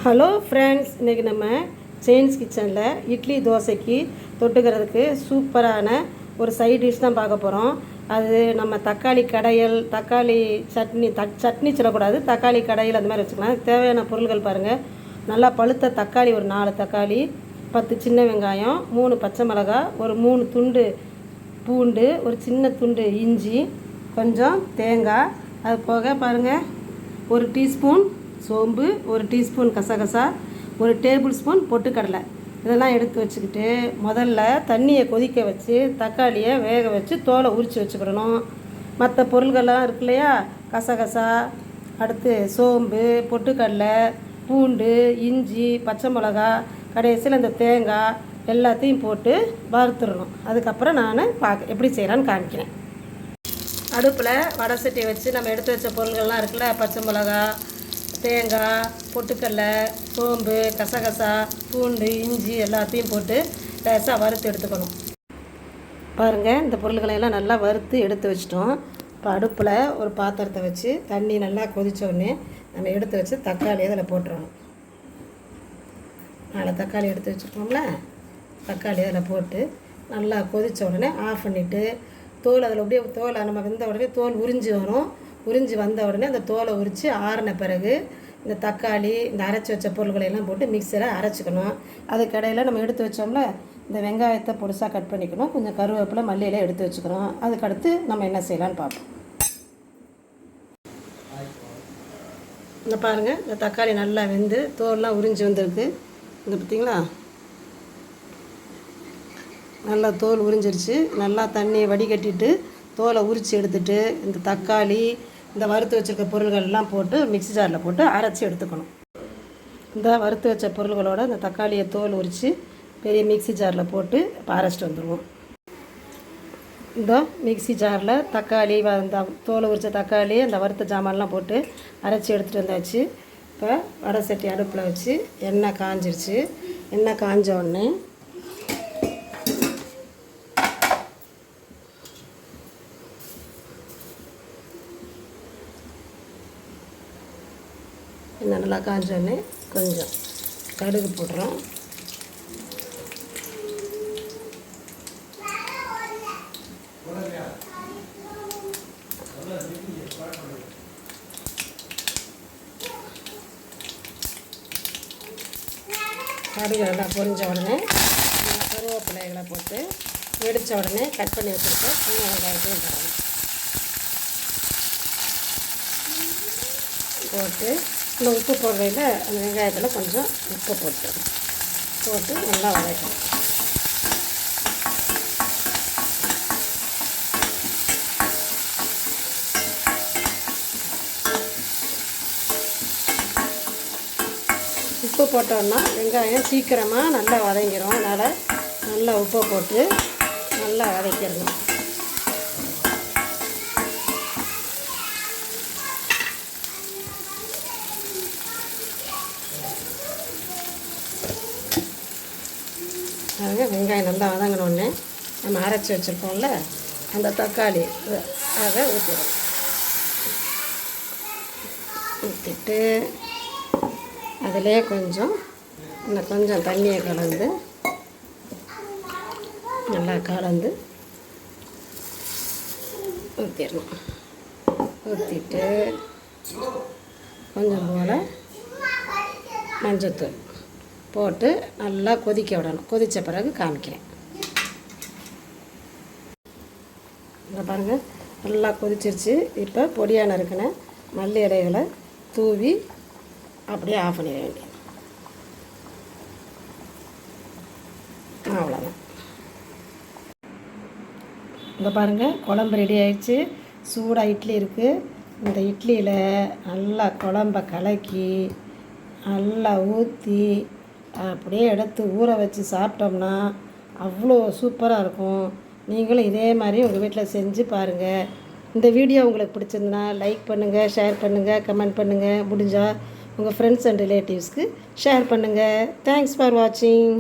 Hello friends, இன்றைக்கி நம்ம chains கிச்சனில் இட்லி தோசைக்கு தொட்டுக்கிறதுக்கு சூப்பரான ஒரு சைட் டிஷ் தான் பார்க்க போகிறோம். அது நம்ம தக்காளி கடையல், தக்காளி சட்னி, சட்னி சொல்லக்கூடாது, தக்காளி கடையல் அந்த மாதிரி வச்சுக்கலாம். தேவையான பொருட்கள் பாருங்கள். நல்லா பழுத்த தக்காளி ஒரு 4 தக்காளி, 10 சின்ன வெங்காயம், 3 பச்சை மிளகாய், ஒரு 3 துண்டு பூண்டு, ஒரு சின்ன துண்டு இஞ்சி, கொஞ்சம் தேங்காய், அது போக பாருங்கள் 1 டீஸ்பூன் சோம்பு, 1 டீஸ்பூன் கசகசா, 1 டேபிள் ஸ்பூன் பொட்டுக்கடலை. இதெல்லாம் எடுத்து வச்சுக்கிட்டு முதல்ல தண்ணியை கொதிக்க வச்சு தக்காளியை வேக வச்சு தோலை உரித்து வச்சுக்கிடணும். மற்ற பொருள்கள்லாம் இருக்கு இல்லையா, கசகசா, அடுத்து சோம்பு, பொட்டுக்கடலை, பூண்டு, இஞ்சி, பச்சை மிளகா, கடைசியில் இந்த தேங்காய் எல்லாத்தையும் போட்டு வறுத்துடணும். அதுக்கப்புறம் நான் எப்படி செய்கிறான்னு காமிக்கிறேன். அடுப்பில் வடை சட்டியை வச்சு நம்ம எடுத்து வச்ச பொருள்கள்லாம் இருக்குல்ல, பச்சை மிளகா, தேங்காய், பொட்டுக்கடலை, சோம்பு, கசகசா, பூண்டு, இஞ்சி எல்லாத்தையும் போட்டு லேசாக வறுத்து எடுத்துக்கணும். பாருங்கள், இந்த பொருள்களையெல்லாம் நல்லா வறுத்து எடுத்து வச்சிட்டோம். இப்போ அடுப்பில் ஒரு பாத்திரத்தை வச்சு தண்ணி நல்லா கொதித்தோடனே நம்ம எடுத்து வச்சு தக்காளி அதில் போட்டுறணும். 4 தக்காளி எடுத்து வச்சுருக்கோம்ல, தக்காளி அதில் போட்டு நல்லா கொதித்த உடனே ஆஃப் பண்ணிவிட்டு தோல் அதில் அப்படியே தோலை நம்ம வெந்த உடனே தோல் உறிஞ்சி வரும். உறிஞ்சி வந்த உடனே அந்த தோலை உரித்து ஆறின பிறகு இந்த தக்காளி, இந்த அரைச்சி வச்ச பொருள்களையெல்லாம் போட்டு மிக்சியில் அரைச்சிக்கணும். அதுக்கடையில் நம்ம எடுத்து வச்சோம்ல, இந்த வெங்காயத்தை பொடிசாக கட் பண்ணிக்கணும். கொஞ்சம் கருவேப்பிலை, மல்லியில் எடுத்து வச்சுக்கிறோம். அதுக்கடுத்து நம்ம என்ன செய்யலான்னு பார்ப்போம். இந்த பாருங்கள், இந்த தக்காளி நல்லா வெந்து தோல்லாம் உறிஞ்சி வந்திருக்கு. இந்த பார்த்திங்களா, நல்லா தோல் உறிஞ்சிருச்சு. நல்லா தண்ணியை வடிகட்டிட்டு தோலை உரித்து எடுத்துட்டு இந்த தக்காளி, இந்த வறுத்து வச்சுருக்க பொருள்கள்லாம் போட்டு மிக்ஸி ஜாரில் போட்டு அரைச்சி எடுத்துக்கணும். இந்த வறுத்து வச்ச பொருள்களோட இந்த தக்காளியை தோல் உரித்து பெரிய மிக்ஸி ஜாரில் போட்டு அரைச்சிட்டு வந்துடுவோம். இந்த மிக்ஸி ஜாரில் தக்காளி, இந்த தோலை உரித்த தக்காளி, அந்த வறுத்த ஜாமான்லாம் போட்டு அரைச்சி எடுத்துகிட்டு வந்தாச்சு. இப்போ வடை சட்டி அடுப்பில் வச்சு எண்ணெய் காஞ்சிருச்சு. எண்ணெய் காஞ்ச உடனே எண்ணெய் நல்லா காஞ்சோடனே கொஞ்சம் கடுகு போடுறோம். கடுகு நல்லா பொரிஞ்ச உடனே கருவேப்பிலைகளை போட்டு வெடித்த உடனே கட் பண்ணி வச்சுருக்க சின்ன வெங்காயத்தையும் போடணும். போட்டு இந்த உப்பு போடுறதில் அந்த வெங்காயத்தில் கொஞ்சம் உப்பு போட்டு நல்லா வதக்கணும். உப்பு போட்டோன்னா வெங்காயம் சீக்கிரமாக நல்லா வதங்கிடும். அதனால் நல்லா உப்பை போட்டு நல்லா வதக்கிடணும். அதுங்க வெங்காயம் நல்லா வதங்கினோடனே நம்ம அரைச்சி வச்சுருக்கோம்ல அந்த தக்காளி அதை ஊற்றிடும். ஊற்றிட்டு அதிலே இன்னும் கொஞ்சம் தண்ணியை கலந்து நல்லா கலந்து ஊற்றிடணும். ஊற்றிட்டு கொஞ்சம் போல் மஞ்சத்தூள் போட்டு நல்லா கொதிக்க விடணும். கொதித்த பிறகு காமிக்கிறேன். இங்கே பாருங்கள், நல்லா கொதிச்சிருச்சு. இப்போ பொடியாக நறுக்கின மல்லி இலைகளை தூவி அப்படியே ஆஃப் பண்ணிட வேண்டியது. அவ்வளோதான். இங்கே பாருங்கள், குழம்பு ரெடி ஆகிடுச்சு. சூடாக இட்லி இருக்குது. இந்த இட்லியில் நல்லா குழம்ப கலக்கி நல்லா ஊற்றி அப்படியே எடுத்து ஊற வச்சு சாப்பிட்டோம்னா அவ்வளோ சூப்பராக இருக்கும். நீங்களும் இதே மாதிரி உங்கள் வீட்டில் செஞ்சு பாருங்கள். இந்த வீடியோ உங்களுக்கு பிடிச்சிருந்தனா லைக் பண்ணுங்கள், ஷேர் பண்ணுங்கள், கமெண்ட் பண்ணுங்கள். முடிஞ்சால் உங்கள் ஃப்ரெண்ட்ஸ் அண்ட் ரிலேட்டிவ்ஸ்க்கு ஷேர் பண்ணுங்கள். தேங்க்ஸ் ஃபார் வாட்சிங்.